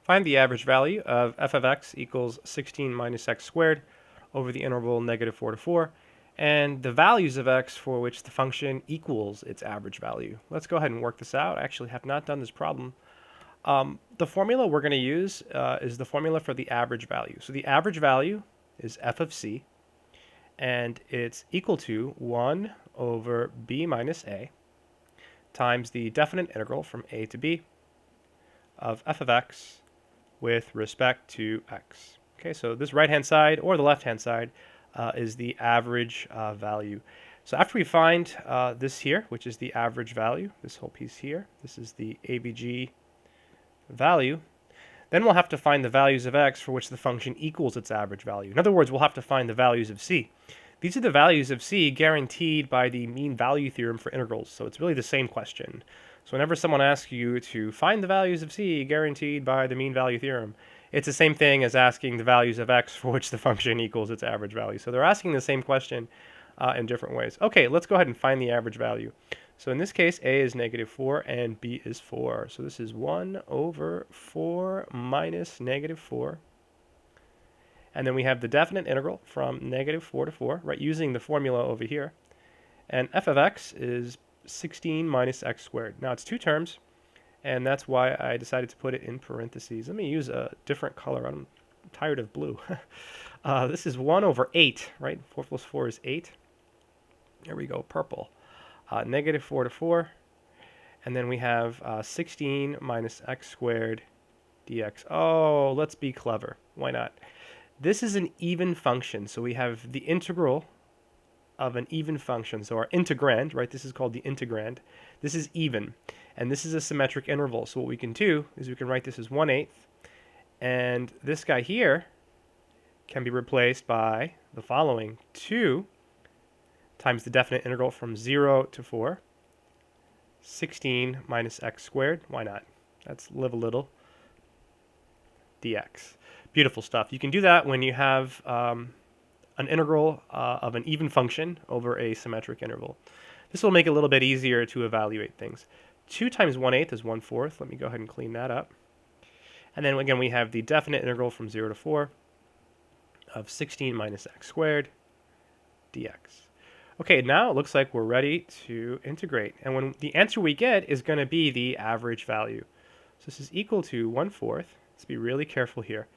Find the average value of f of x equals 16 minus x squared over the interval -4 to 4, and the values of x for which the function equals its average value. Let's go ahead and work this out. I actually have not done this problem. The formula we're going to use is the formula for the average value. So the average value is f of c, and it's equal to 1 over b minus a times the definite integral from a to b of f of x with respect to x. Okay, so this right-hand side or the left-hand side is the average value. So after we find this here, which is the average value, this whole piece here, this is the AVG value, then we'll have to find the values of x for which the function equals its average value. In other words, we'll have to find the values of c. These are the values of c guaranteed by the mean value theorem for integrals, so it's really the same question. So whenever someone asks you to find the values of c guaranteed by the mean value theorem, it's the same thing as asking the values of x for which the function equals its average value. So they're asking the same question in different ways. Okay, let's go ahead and find the average value. So in this case, a is -4 and b is 4. So this is 1 over 4 minus -4. And then we have the definite integral from -4 to 4, right, using the formula over here. And f of x is 16 minus x squared. Now it's two terms, and that's why I decided to put it in parentheses. Let me use a different color. I'm tired of blue. This is 1 over 8, right? 4 plus 4 is 8. There we go, purple. -4 to 4. And then we have 16 minus x squared dx. Oh, let's be clever. Why not? This is an even function, so we have the integral of an even function. So our integrand, right, this is called the integrand. This is even, and this is a symmetric interval. So what we can do is we can write this as 1/8, and this guy here can be replaced by the following: 2 times the definite integral from 0 to 4, 16 minus x squared. Why not? Let's live a little. Dx. Beautiful stuff. You can do that when you have an integral of an even function over a symmetric interval. This will make it a little bit easier to evaluate things. 2 times 1/8 is 1/4. Let me go ahead and clean that up. And then again, we have the definite integral from 0 to 4 of 16 minus x squared dx. Okay, now it looks like we're ready to integrate. And when the answer we get is going to be the average value. So this is equal to 1/4. Let's be really careful here.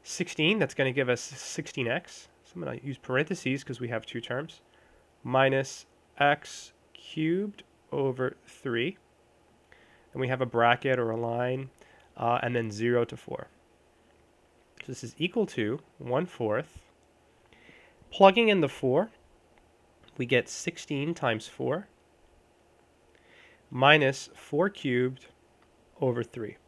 16, that's going to give us 16x. So I'm going to use parentheses because we have two terms. Minus x cubed over 3. And we have a bracket or a line, and then 0 to 4. So this is equal to 1/4. Plugging in the 4, we get 16 times 4 minus 4 cubed over 3.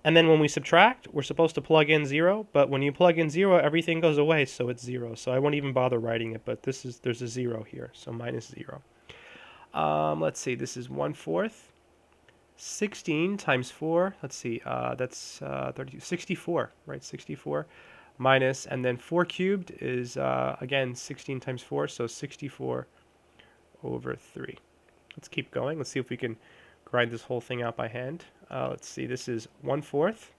And then when we subtract, we're supposed to plug in 0, but when you plug in 0, everything goes away, so it's 0. So I won't even bother writing it, but there's a 0 here, so minus 0. Let's see, this is 1/4. 16 times 4, let's see, that's 32, 64, right, 64. Minus, and then 4 cubed is, again, 16 times 4, so 64 over 3. Let's keep going. Let's see if we can grind this whole thing out by hand. Let's see, this is 1/4.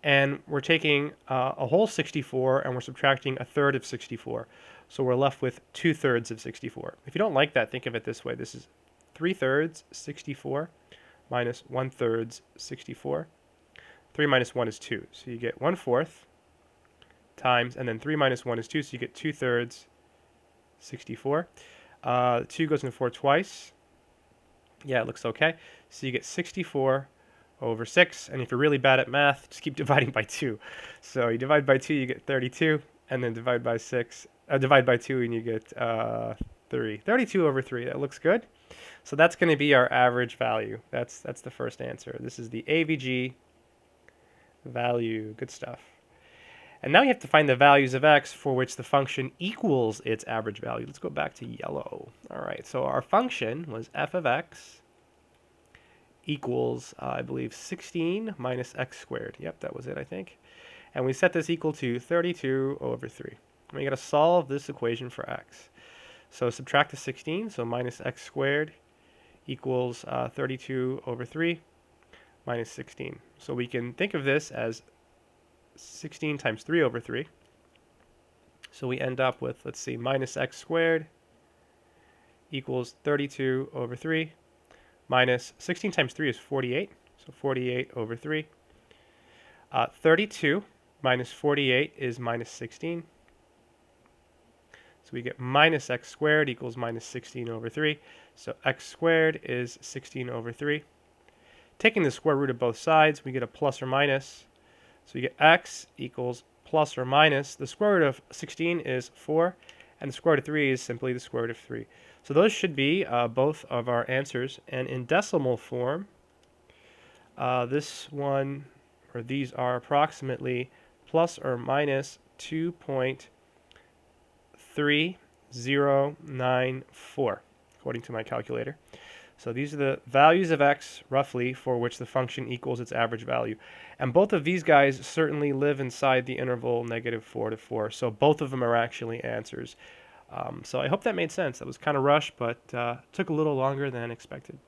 And we're taking a whole 64, and we're subtracting a third of 64. So we're left with 2/3 of 64. If you don't like that, think of it this way. This is 3/3 64 minus 1/3 64. 3 minus 1 is 2. So you get 1/4 times, and then 3 minus 1 is 2, so you get 2/3 64. 2 goes into 4 twice. Yeah, it looks okay. So you get 64 over 6. And if you're really bad at math, just keep dividing by 2. So you divide by 2, you get 32. And then divide by 2, and you get 3. 32 over 3. That looks good. So that's going to be our average value. That's the first answer. This is the AVG value. Good stuff. And now you have to find the values of x for which the function equals its average value. Let's go back to yellow. All right, so our function was f of x equals, I believe, 16 minus x squared. Yep, that was it, I think. And we set this equal to 32 over 3. And we got to solve this equation for x. So subtract the 16, so minus x squared equals 32 over 3. minus 16. So we can think of this as 16 times 3 over 3. So we end up with, let's see, minus x squared equals 32 over 3 minus 16 times 3 is 48. So 48 over 3. 32 minus 48 is minus 16. So we get minus x squared equals minus 16 over 3. So x squared is 16 over 3. Taking the square root of both sides, we get a plus or minus. So we get x equals plus or minus. The square root of 16 is 4, and the square root of 3 is simply the square root of 3. So those should be both of our answers. And in decimal form, this one, or these are approximately plus or minus 2.3094, according to my calculator. So these are the values of x, roughly, for which the function equals its average value. And both of these guys certainly live inside the interval -4 to 4. So both of them are actually answers. So I hope that made sense. That was kind of rushed, but took a little longer than expected.